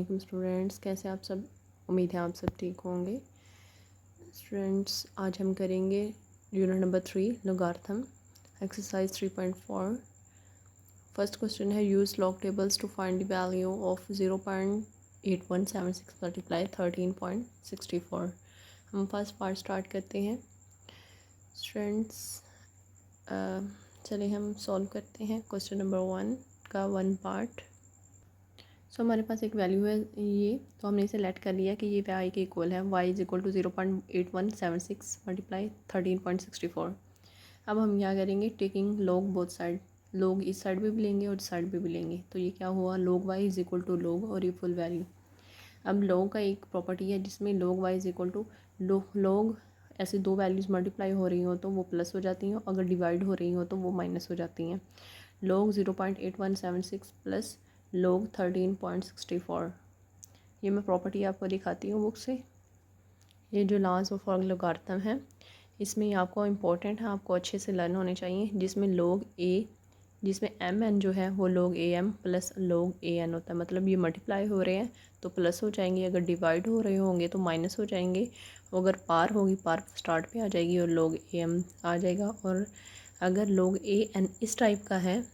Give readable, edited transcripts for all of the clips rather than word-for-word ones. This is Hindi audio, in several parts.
वालेकुम स्टूडेंट्स, कैसे आप सब। उम्मीद है आप सब ठीक होंगे। स्टूडेंट्स, आज हम करेंगे unit number 3 logarithm exercise 3.4। First question है use log tables to find the value of 0.8176 multiply 13.64। हम फर्स्ट पार्ट स्टार्ट करते हैं स्टूडेंट्स। चलिए हम सॉल्व करते हैं क्वेश्चन नंबर 1 का 1 पार्ट। सो हमारे पास एक वैल्यू है ये, तो हमने इसे लेट कर लिया कि ये y के इक्वल है। y is equal to 0.8176 multiply 13.64। अब हम क्या करेंगे, taking log both side, log इस साइड पे भी लेंगे और इस साइड पे भी लेंगे, तो ये क्या हुआ, log y is equal to log और ये फुल वैल्यू। अब log का एक प्रॉपर्टी है जिसमें log y is equal to log ऐसे दो वैल्यूज़ मल्टीप्लाई हो रही हो तो वो प्लस हो जाती हैं, अगर डिवाइड हो रही हो तो वो माइनस हो जाती हैं। log 0.8176 plus log 13.64। ये मैं प्रॉपर्टी आपको दिखाती हूँ बुक से। ये जो लॉज ऑफ लोगारिथम है इसमें आपको इम्पोर्टेंट है, आपको अच्छे से लर्न होने चाहिए। जिसमें log a, जिसमें एम एन जो है वो log a m plus log a n होता है। मतलब ये मल्टीप्लाई हो रहे हैं तो प्लस हो जाएंगे, अगर डिवाइड हो रहे होंगे तो माइनस हो जाएंगे, अगर पार होगी पार स्टार्ट पे आ जाएगी और log a m आ जाएगा। और अगर log a n इस टाइप का है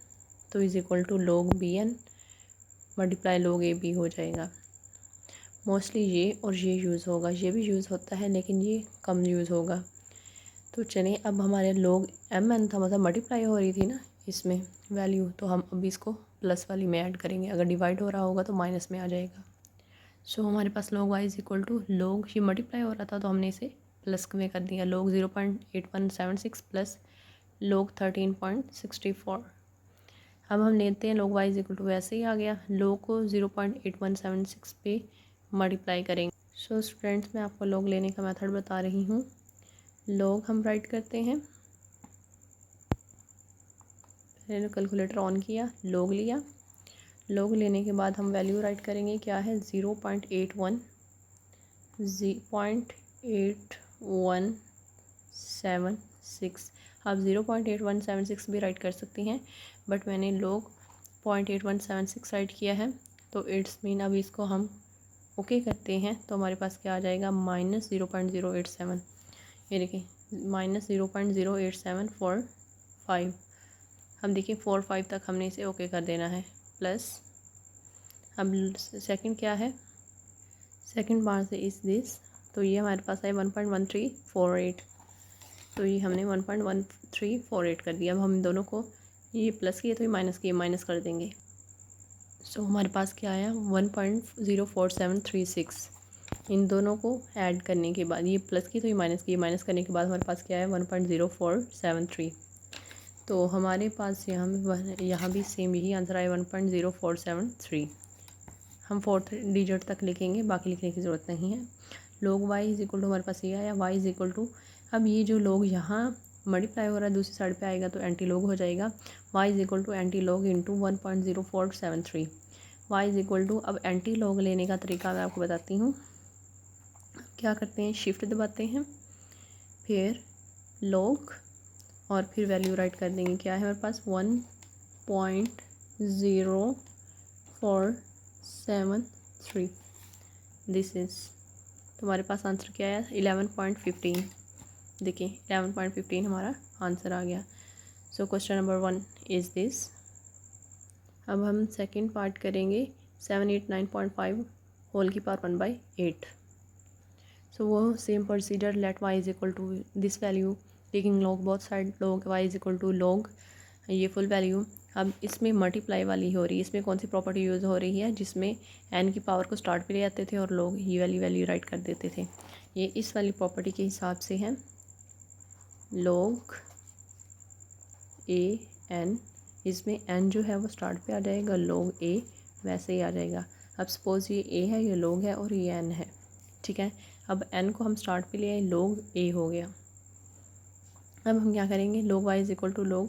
तो is equal to log b n multiply log a b हो जाएगा। मोस्टली ये और ये यूज़ होगा, ये भी यूज़ होता है लेकिन ये कम यूज़ होगा। तो चलें, अब हमारे log m n था, मतलब मल्टीप्लाई हो रही थी ना इसमें वैल्यू, तो हम अभी इसको प्लस वाली में ऐड करेंगे, अगर डिवाइड हो रहा होगा तो माइनस में आ जाएगा। सो हमारे पास log y is equal to log, ये मल्टीप्लाई हो रहा था तो हमने इसे प्लस में कर दिया, log 0.8176 प्लस log 13.64। अब हम लेते हैं log y is equal to, वैसे ही आ गया, log को 0.8176 पे मल्टीप्लाई करेंगे। सो स्टूडेंट्स, मैं आपको log लेने का मेथड बता रही हूँ। log हम राइट करते हैं, मैंने कैलकुलेटर ऑन किया, log लिया, log लेने के बाद हम वैल्यू राइट करेंगे, क्या है 0.8176। आप 0.8176 भी राइट कर सकती हैं, बट मैंने log 0.8176 राइट किया है, तो इट्स मीन अब इसको हम ओके करते हैं तो हमारे पास क्या आ जाएगा, -0.087। ये देखिए -0.08745। हम देखिए 4-5 तक हमने इसे ओके कर देना है। प्लस अब सेकंड क्या है, सेकंड पार्ट से इस दिस, तो ये हमारे पास है 1.1348, तो ये हमने 1.1348 कर दिया। अब हम दोनों को, ये प्लस किए तो ये माइनस किए, माइनस कर देंगे। सो हमारे पास क्या आया 1.04736। इन दोनों को ऐड करने के बाद, ये प्लस की तो ये माइनस की, माइनस करने के बाद हमारे पास क्या है 1.0473। तो हमारे पास यहाँ भी सेम यही आंसर आया 1.0473। हम फोर्थ डिजिट तक लिखेंगे, बाकी लिखने की ज़रूरत नहीं है। log y is equal to हमारे पास ये आया, y इज इक्वल टू, अब ये जो log यहाँ मल्टीप्लाई हो रहा है दूसरी साइड पे आएगा तो एंटी log हो जाएगा। y is equal to anti log into 1.0473। y is equal to, अब एंटी log लेने का तरीका मैं आपको बताती हूँ। क्या करते हैं, शिफ्ट दबाते हैं, फिर log और फिर वैल्यू राइट कर देंगे, क्या है हमारे पास 1.0473। दिस इज़, तो हमारे पास आंसर क्या है 11.15। देखिए 11.15 हमारा आंसर आ गया। So question number 1 is this. अब हम सेकंड पार्ट करेंगे 789.5 होल की पावर 1/8। सो वो same procedure, let y is equal to this value, taking log both side, log y is equal to log ये फुल वैल्यू। अब इसमें मल्टीप्लाई वाली हो रही है, इसमें कौन सी प्रॉपर्टी यूज़ हो रही है, जिसमें n की पावर को स्टार्ट पे ले आते थे और लोग ये वाली वैल्यू राइट कर देते थे। ये इस वाली प्रॉपर्टी के हिसाब से है, log a n, इसमें n जो है वो स्टार्ट पे आ जाएगा, log a वैसे ही आ जाएगा। अब सपोज़ ये a है, ये log है और ये n है, ठीक है। अब n को हम स्टार्ट पे ले आए, log a हो गया। अब हम क्या करेंगे, log y is equal to log,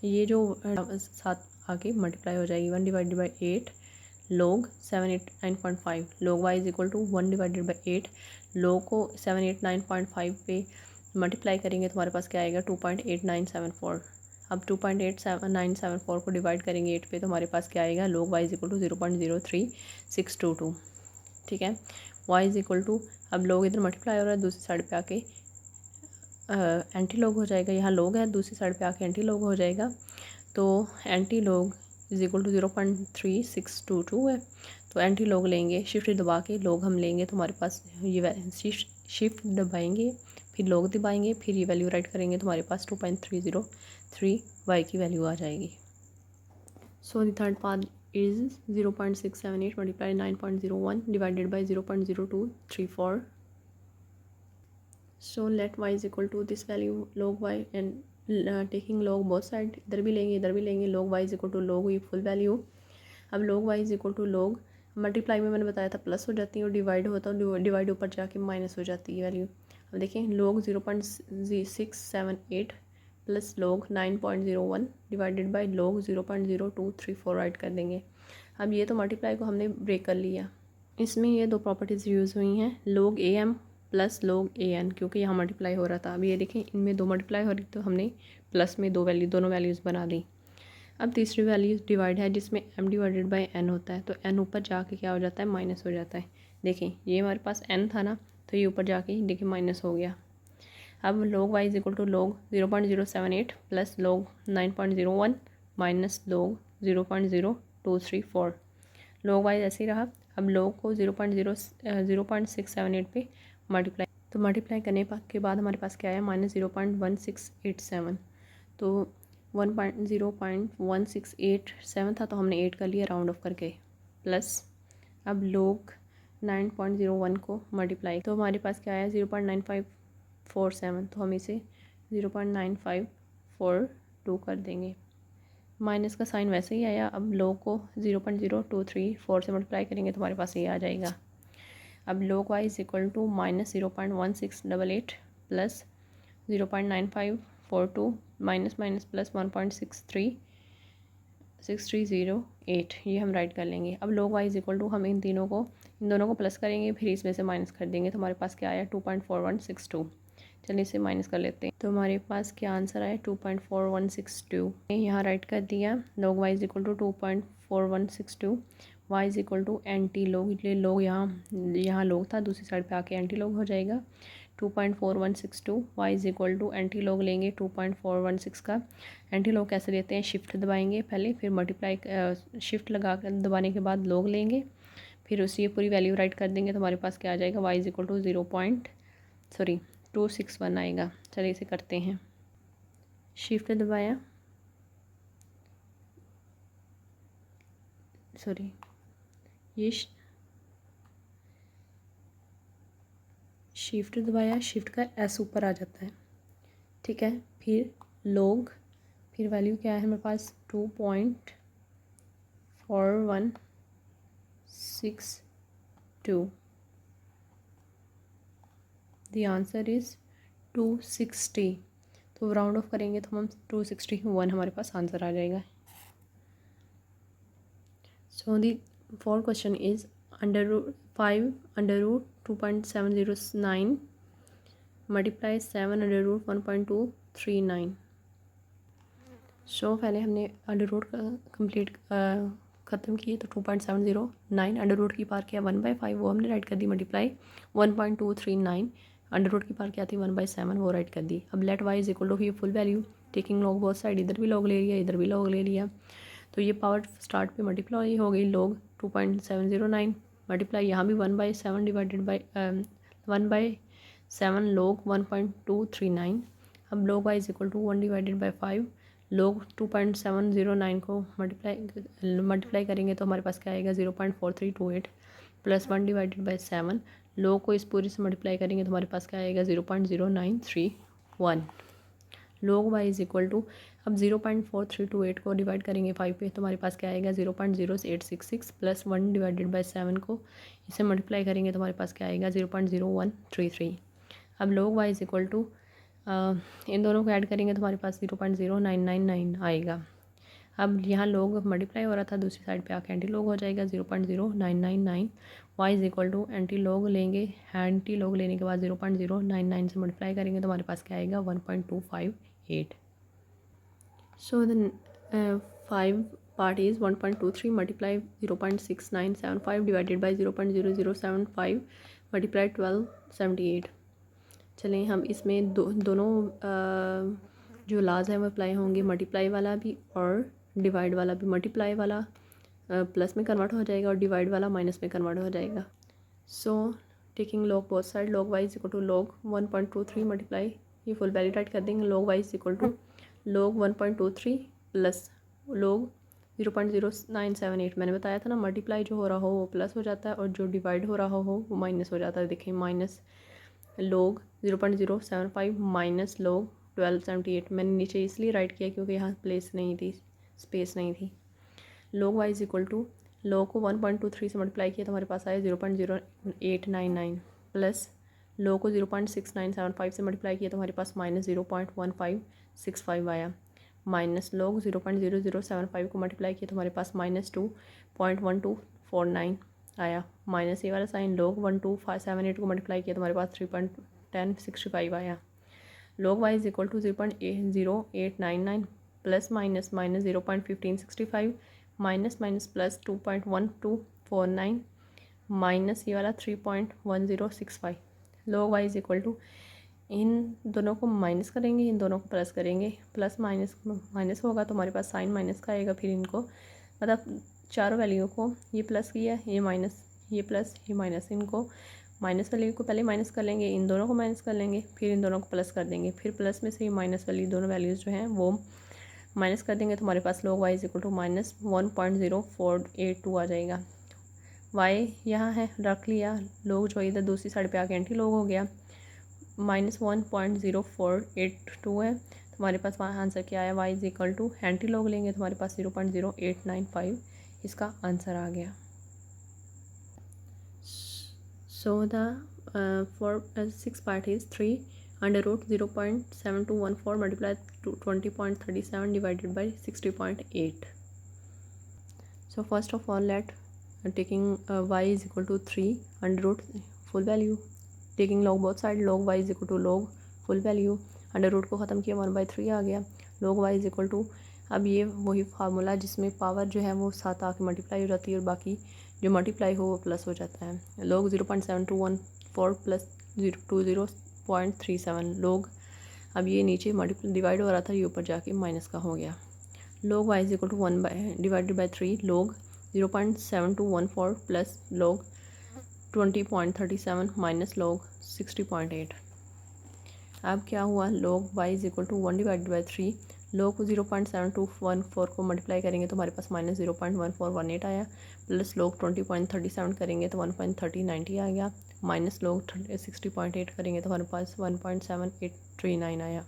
ये जो साथ आके मल्टीप्लाई हो जाएगी 1/8 log 789.5, log y is equal to 1/8। log को 789.5 पे मल्टीप्लाई करेंगे तो हमारे पास क्या आएगा 2.8974। अब 2.8974 को डिवाइड करेंगे 8 पे तो हमारे पास क्या आएगा, log y is equal to 0.03622। ठीक है, y इज इक्वल टू, अब log इधर मल्टीप्लाई हो रहा है, दूसरी साइड पे आके एंटी लॉग हो जाएगा, यहाँ log है, दूसरी साइड पे आके एंटी लॉग हो जाएगा, तो anti log is equal to 0.3622 है। तो एंटी लॉग लेंगे, शिफ्ट दबा के लॉग हम लेंगे तो हमारे पास ये शिफ्ट दबाएंगे, फिर लॉग दबाएंगे, फिर ये वैल्यू राइट करेंगे तो हमारे पास 2.303 y की वैल्यू आ जाएगी। So the third part is 0.678 multiply 9.01 divided by 0.0234। So let y is equal to this value log y and taking log both side, इधर भी लेंगे इधर भी लेंगे, log y is equal to log ये फुल वैल्यू। अब log y is equal to log multiply में मैंने बताया था प्लस हो जाती है और डिवाइड होता है, डिवाइड ऊपर जाके माइनस हो जाती है वैल्यू। अब देखें log 0.678 plus log 9.01 divided by log 0.0234 right कर देंगे। अब ये तो मल्टीप्लाई को हमने ब्रेक कर लिया, इसमें ये दो प्रॉपर्टीज़ यूज़ हुई हैं, log am plus log an, क्योंकि यहाँ मल्टीप्लाई हो रहा था। अब ये देखें इनमें दो मल्टीप्लाई हो रही तो हमने प्लस में दोनों वैल्यूज़ बना दी। अब तीसरी वैल्यू डिवाइड है जिसमें m डिवाइडेड बाई n होता है, तो n ऊपर जाके क्या हो जाता है, माइनस हो जाता है। देखें ये हमारे पास n था ना, तो ये ऊपर जाके देखिए माइनस हो गया। अब log y is equal to log 0.078 plus log 9.01 minus log 0.0234। log y ऐसे ही रहा। अब log को 0.678 पे मल्टीप्लाई, तो मल्टीप्लाई करने के बाद हमारे पास क्या आया, माइनस 0.1687। तो 0.1687 था तो हमने 8 कर लिया राउंड ऑफ करके, प्लस अब log 9.01 को मल्टीप्लाई, तो हमारे पास क्या आया 0.9547, तो हम इसे 0.9542 कर देंगे। माइनस का साइन वैसे ही आया। अब log को 0.0234 से मल्टीप्लाई करेंगे तो हमारे पास ये आ जाएगा। अब log y is equal to minus 0.1688 plus 0.9542 minus minus plus 1.6308, ये हम राइट कर लेंगे। अब log y is equal to, हम इन दोनों को प्लस करेंगे, फिर इसमें से माइनस कर देंगे तो हमारे पास क्या आया 2.4162। चलिए इसे माइनस कर लेते हैं, तो हमारे पास क्या आंसर आया 2.4162। यहाँ राइट कर दिया। log y is equal to 2.4162, y is equal to anti log, इसलिए log यहाँ log था, दूसरी साइड पे आके एंटी लॉग हो जाएगा 2.4162। y is equal to anti log लेंगे 2.416 का। एंटी लॉग कैसे लेते हैं, शिफ्ट दबाएंगे पहले, फिर मल्टीप्लाई शिफ्ट लगा कर दबाने के बाद log लेंगे, फिर उसी पूरी वैल्यू राइट कर देंगे तो हमारे पास क्या आ जाएगा, y इज इक्वल टू 261 आएगा। चलिए इसे करते हैं, शिफ्ट दबाया, सॉरी ये शिफ्ट दबाया, शिफ्ट का एस ऊपर आ जाता है, ठीक है। फिर log, फिर वैल्यू क्या है हमारे पास 2.4162, द आंसर इज़ 260। तो राउंड ऑफ करेंगे तो हम 261 हमारे पास आंसर आ जाएगा। So the fourth question is √5 √ 2.709 multiply 7 √ 1.239। So पहले हमने अंडर का कंप्लीट ख़त्म किए, तो 2.709 अंडर की पार किया 1/5, वो हमने राइट कर दी, मल्टीप्लाई 1.239 अंडर की पार क्या थी 1/7, वो राइट कर दी। अब let y is equal to ये full value, taking log both side, इधर भी log ले लिया इधर भी log ले लिया, तो ये पावर स्टार्ट पे मल्टीप्लाई हो गई log 2.709 मल्टीप्लाई यहाँ भी 1/7 डिवाइडेड बाई 1/7 log 1.239। अब log y is equal to 1 divided by 5 log 2.709 को मल्टीप्लाई करेंगे तो हमारे पास क्या आएगा 0.4328 प्लस 1 डिवाइडेड बाई 7 log को इस पूरी से मल्टीप्लाई करेंगे तो हमारे पास क्या आएगा 0.0931। log y is equal to, अब 0.4328 को डिवाइड करेंगे 5 पे तो हमारे पास क्या आएगा 0.0866 प्लस 1 डिवाइडेड बाई 7 को इसे मल्टीप्लाई करेंगे तो हमारे पास क्या आएगा 0.0133। अब log y is equal to इन दोनों को ऐड करेंगे तो हमारे पास 0.0999 आएगा। अब यहाँ log मल्टीप्लाई हो रहा था, दूसरी साइड पे आके एंटी log हो जाएगा 0.0999। y is equal to anti log लेंगे, एंटी log लेने के बाद 0.099 से मल्टीप्लाई करेंगे तो हमारे पास क्या आएगा 1.258। So the 5 part is 1.23 multiply 0.6975 divided by 0.0075 multiply 1278. चलें हम इसमें दोनों जो लाज है वो अप्लाई होंगे, मल्टीप्लाई वाला भी और डिवाइड वाला भी। मल्टीप्लाई वाला प्लस में कन्वर्ट हो जाएगा और डिवाइड वाला माइनस में कन्वर्ट हो जाएगा। So taking log both side, log y is equal to log 1.23 multiply, ये फुल वैल्यू राइट कर देंगे, log y is equal to log 1.23 plus log 0.0978। मैंने बताया था ना, मल्टीप्लाई जो हो रहा हो वो प्लस हो जाता है और जो डिवाइड हो रहा हो वो माइनस हो जाता है। देखिए माइनस log 0.075 माइनस log 1278। मैंने नीचे इसलिए राइट किया क्योंकि यहाँ प्लेस नहीं थी, स्पेस नहीं थी। log y is equal to log को 1.23 से मल्टीप्लाई किया तो हमारे पास आया 0.0899 प्लस log को 0.6975 से मल्टीप्लाई किया तो हमारे पास माइनस 0.1565 आया, माइनस log 0.0075 को मल्टीप्लाई किया तो हमारे पास माइनस 2.1249 आया, माइनस ये वाला साइन log 12578 को मल्टीप्लाई किया तो हमारे पास 3.1065 आया। log y is equal to 0.0899 plus minus minus 0.1565 minus minus plus 2.1249 minus ये वाला 3.1065। log y is equal to, इन दोनों को माइनस करेंगे, इन दोनों को प्लस करेंगे, प्लस माइनस माइनस होगा तो हमारे पास साइन माइनस का आएगा। फिर इनको मतलब चारों वैल्यू को ये प्लस किया, ये माइनस, ये प्लस, ये माइनस, इनको माइनस वैल्यू को पहले माइनस कर लेंगे, इन दोनों को माइनस कर लेंगे, फिर इन दोनों को प्लस कर देंगे, फिर प्लस में से ये माइनस वाली दोनों वैल्यूज़ जो हैं वो माइनस कर देंगे तो हमारे पास log y is equal to minus 1.0482 आ जाएगा। y यहाँ है रख लिया, log जो इधर दूसरी साइड पे आके एंटी log हो गया, माइनस 1.0482 है तो हमारे पास वहाँ आंसर क्या आया, y is equal to anti log लेंगे तो हमारे पास 0.0895 इसका आंसर आ गया। So the sixth part is 3 under root 0.7214 multiplied to 20.37 divided by 60.8. So first of all let taking y is equal to 3 under root full value, taking log both side, log y is equal to log full value, under root को ख़त्म किया 1/3 आ गया, log y is equal to, अब ये वही फार्मूला जिसमें पावर जो है वो साथ आके मल्टीप्लाई हो जाती है और बाकी जो मल्टीप्लाई हो वो प्लस हो जाता है। log 0.7214 प्लस 20.37 log, अब ये नीचे मल्टीप्लाई डिवाइड हो रहा था, ये ऊपर जाके माइनस का हो गया। log y is equal to 1 divided by 3 log 0.7214 plus log 20.37 minus log 60.8। अब क्या हुआ, log y is equal to 1 divided by 3 log को 0.7214 को मल्टीप्लाई करेंगे तो हमारे पास माइनस 0.1418 आया, प्लस log 20.37 करेंगे तो 1.3090 आ गया, माइनस log 60.8 करेंगे तो हमारे पास 1.7839 आया।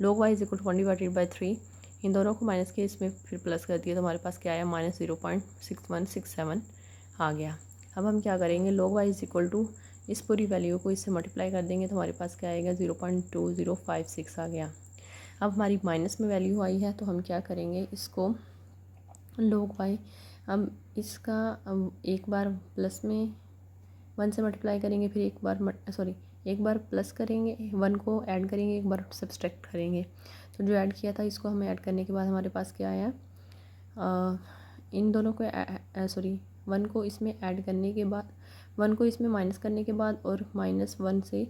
log y is equal to 1 divided by 3, इन दोनों को माइनस के इसमें फिर प्लस कर दिया तो हमारे पास क्या आया, माइनस 0.6167 आ गया। अब हम क्या करेंगे, log y is equal to इस पूरी वैल्यू को इससे मल्टीप्लाई कर देंगे तो हमारे पास क्या आएगा, 0.2056 आ गया। अब हमारी माइनस में वैल्यू आई है तो हम क्या करेंगे, इसको log y, अब इसका एक बार प्लस में 1 से मल्टीप्लाई करेंगे, फिर एक बार प्लस करेंगे, 1 को ऐड करेंगे, एक बार सब्सट्रैक्ट करेंगे। तो जो ऐड किया था इसको हमें ऐड करने के बाद हमारे पास क्या आया, इन दोनों को 1 को इसमें ऐड करने के बाद, 1 को इसमें माइनस करने के बाद और माइनस 1 से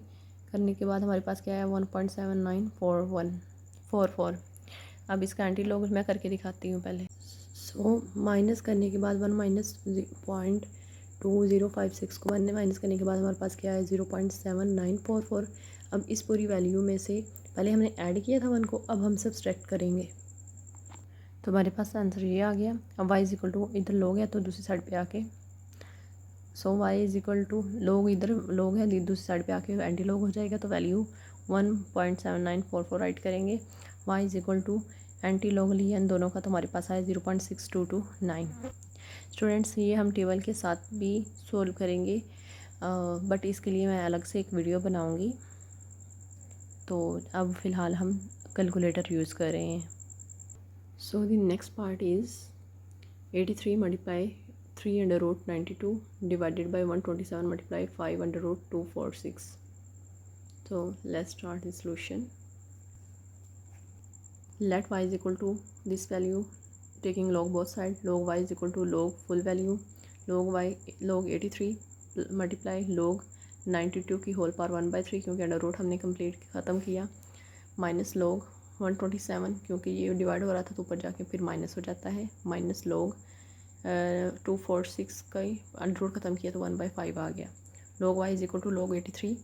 करने के बाद हमारे पास क्या आया, 1.7944। अब इसका एंटी लॉग मैं करके दिखाती हूँ पहले। सो माइनस करने के बाद 1 माइनस 0.2056 को 1 माइनस करने के बाद हमारे पास क्या है, 0.7944। अब इस पूरी वैल्यू में से पहले हमने ऐड किया था 1 को, अब हम सब्सट्रैक्ट करेंगे तो हमारे पास आंसर ये आ गया। अब y इज इक्वल टू, इधर लोग है तो दूसरी साइड पे आके, सो y इज इक्वल टू लोग, इधर लोग है दूसरी साइड पे आके एंटी लोग हो जाएगा तो वैल्यू 1.7944 राइट करेंगे। y is equal to anti log लिया इन दोनों का तो हमारे पास आया 0.6229। स्टूडेंट्स ये हम टेबल के साथ भी सोल्व करेंगे, बट इसके लिए मैं अलग से एक वीडियो बनाऊंगी। तो अब फ़िलहाल हम कैलकुलेटर यूज़ कर रहे हैं। So the next part is 83 multiply 3 under root 92 divided by 127 multiply 5 under root 246। So let's start the solution. Let y is equal to this value taking log both side, log y is equal to log full value, log 83 multiply log 92 की होल पावर 1/3 क्योंकि अंडर रूट हमने कंप्लीट ख़त्म किया, माइनस log 127 क्योंकि ये डिवाइड हो रहा था तो ऊपर जाके फिर माइनस हो जाता है, माइनस log 246 का ही अंडर रूट ख़त्म किया तो 1/5 आ गया। log y is equal to log 83।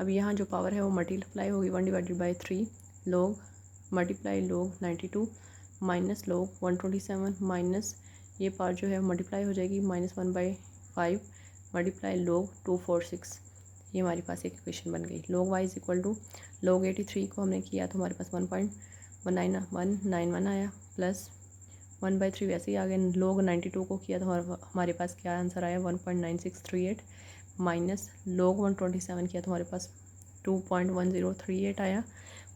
अब यहाँ जो पावर है वो मल्टीप्लाई होगी 1/3 log multiply log 92 minus log 127 minus ये पावर जो है मल्टीप्लाई हो जाएगी -1/5 मल्टीप्लाई log 246। ये हमारे पास एक इक्वेशन बन गई। log y is equal to log 83 को हमने किया तो हमारे पास 1.191 आया प्लस 1/3 वैसे ही आ गया। log 92 को किया तो हमारे पास क्या आंसर आया 1.9638 माइनस log 127 किया तो हमारे पास 2.1038 आया,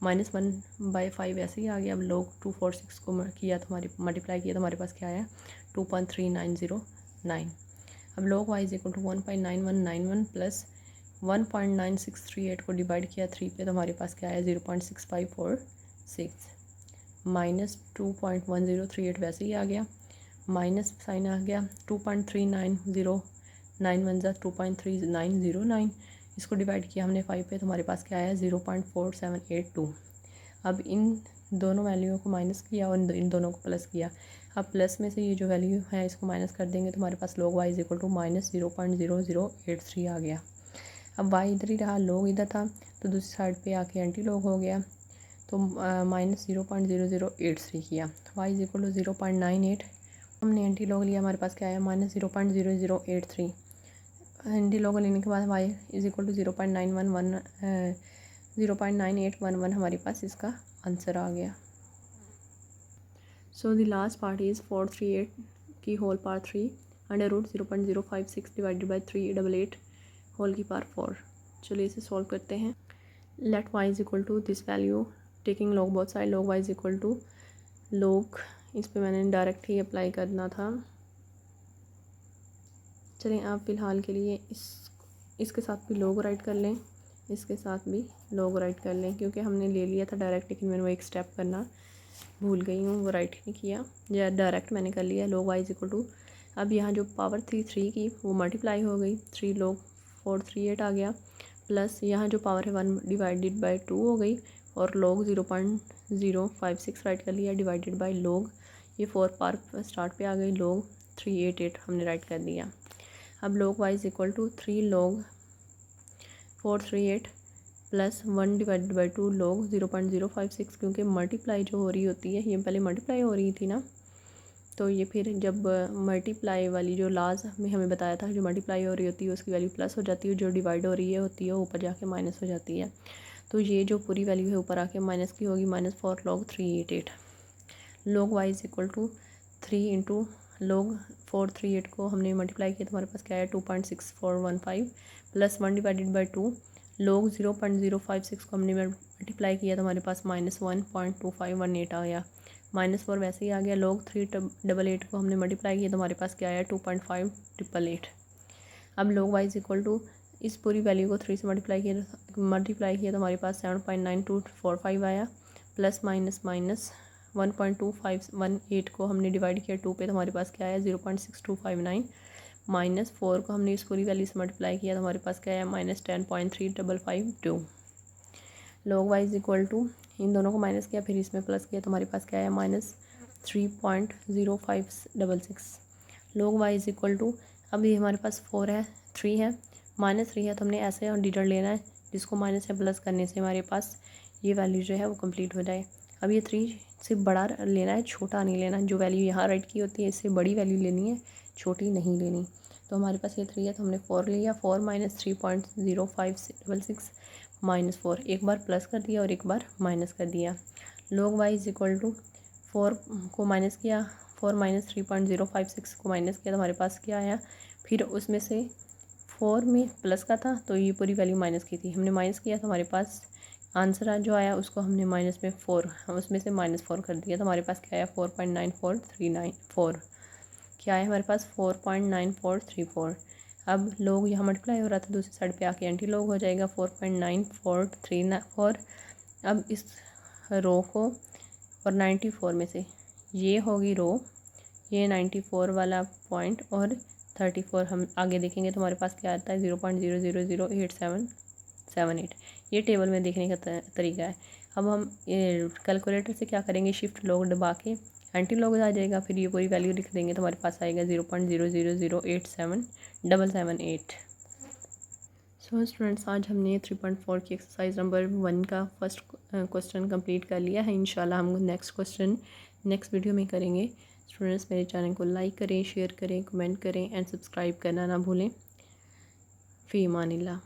-1/5 वैसे ही आ गया। अब log 246 को किया तो मल्टीप्लाई किया तो हमारे पास क्या आया 2.3909। अब log y is equal to 1.9191 plus 1.9638 को डिवाइड किया 3 पे तो हमारे पास क्या आया 0.6546 माइनस 2.1038 वैसे ही आ गया, माइनस साइन आ गया 2.3909 2.3909। इसको डिवाइड किया हमने 5 पे तो हमारे पास क्या आया 0.4782। अब इन दोनों वैल्यूओं को माइनस किया और इन दोनों को प्लस किया। अब प्लस में से ये जो वैल्यू है इसको माइनस कर देंगे तो हमारे पास log y is equal to -0.0083 आ गया। अब y इधर ही रहा, log इधर था तो दूसरी साइड पे आके एंटी log हो गया तो -0.0083 किया। y इज इक्वल टू 0.98 हमने एंटी log लिया, हमारे पास क्या आया -0.0083। एंटी log लेने के बाद y इज इक्वल टू 0.9811 हमारे पास इसका आंसर आ गया। So the last part is 438 की whole power 3 under root 0.056 divided by 388 whole की पावर 4। चलिए इसे सॉल्व करते हैं। Let y is equal to this value taking log both side, log y is equal to log, इस पे मैंने डायरेक्ट ही अप्लाई करना था। चलें आप फ़िलहाल के लिए इसके साथ भी log राइट कर लें, इसके साथ भी log राइट कर लें क्योंकि हमने ले लिया था डायरेक्ट, लेकिन मैंने वो एक स्टेप करना भूल गई हूँ, वो राइट नहीं किया, या डायरेक्ट मैंने कर लिया। log y is equal to, अब यहाँ जो पावर थी 3 की वो मल्टीप्लाई हो गई, 3 log 438 आ गया, प्लस यहाँ जो पावर है 1 डिवाइडेड बाई 2 हो गई और log 0.056 राइट कर लिया डिवाइडेड बाई log, ये 4 पावर स्टार्ट पे आ गई, log 388 हमने राइट कर दिया। अब log y is equal to 3 log 438 प्लस 1 डिवाइडेड बाई 2 log 0.056 क्योंकि मल्टीप्लाई जो हो रही होती है, ये पहले मल्टीप्लाई हो रही थी ना, तो ये फिर जब मल्टीप्लाई वाली जो लाज में हमें बताया था जो मल्टीप्लाई हो रही होती है उसकी वैल्यू प्लस हो जाती है, जो डिवाइड हो रही है होती है ऊपर जाके माइनस हो जाती है। तो ये जो पूरी वैल्यू है ऊपर आके माइनस की होगी, -4 log 388। log y is equal to 3 into log 438 को हमने मल्टीप्लाई किया तो हमारे पास क्या है 2.6415 प्लस 1 डिवाइडेड बाई 2 log 0.056 को हमने मल्टीप्लाई किया तो हमारे पास -1.2518 आया, -4 वैसे ही आ गया। log 388 को हमने मल्टीप्लाई किया तो हमारे पास क्या आया 2.588। अब log y is equal to, इस पूरी वैल्यू को 3 से मल्टीप्लाई किया तो हमारे पास 7.9245 आया, प्लस माइनस 1.2518 को हमने डिवाइड किया 2 पे तो हमारे पास क्या आया 0.6259, -4 को हमने इस पूरी वैल्यू से मल्टीप्लाई किया तो हमारे पास क्या आया -10.3552। log y is equal to, इन दोनों को माइनस किया फिर इसमें प्लस किया तो हमारे पास क्या आया -3.0566। log y is equal to, अब ये हमारे पास 4 है 3 है -3 है तो हमने ऐसे डिटर लेना है जिसको माइनस या प्लस करने से हमारे पास ये वैल्यू जो है वो कंप्लीट हो जाए। अब ये 3 से बड़ा लेना है, छोटा नहीं लेना, जो वैल्यू यहाँ राइट की होती है इससे बड़ी वैल्यू लेनी है, छोटी नहीं लेनी। तो हमारे पास ये 3 है तो हमने 4 लिया, 4 - 3.0566 -4, एक बार प्लस कर दिया और एक बार माइनस कर दिया। log y is equal to 4 को माइनस किया, 4 - 3.056 को माइनस किया तो हमारे पास क्या आया, फिर उसमें से 4 में प्लस का था तो ये पूरी वैल्यू माइनस की थी, हमने माइनस किया तो हमारे पास आंसर जो आया उसको हमने माइनस में 4 उसमें से -4 कर दिया तो हमारे पास क्या आया 4.9434 क्या है हमारे पास 4.9434। अब log यहाँ मल्टीप्लाई हो रहा था दूसरी साइड पे आके एंटी log हो जाएगा 4.9434। अब इस रो को और 94 में से ये होगी रो, ये 94 वाला पॉइंट और 34 हम आगे देखेंगे तो हमारे पास क्या आता है 0.0008778। ये टेबल में देखने का तरीका है। अब हम कैलकुलेटर से क्या करेंगे, शिफ्ट लॉग दबा के एंटी लॉग आ जाएगा, फिर ये पूरी वैल्यू लिख देंगे तो हमारे पास आएगा 0.0008778। सो स्टूडेंट्स, आज हमने 3.4 की एक्सरसाइज नंबर 1 का फर्स्ट क्वेश्चन कंप्लीट कर लिया है। इंशाल्लाह हम नेक्स्ट क्वेश्चन नेक्स्ट वीडियो में करेंगे। स्टूडेंट्स, मेरे चैनल को लाइक करें, शेयर करें, कमेंट करें एंड सब्सक्राइब करना ना भूलें। फ़ी अमानिल्लाह।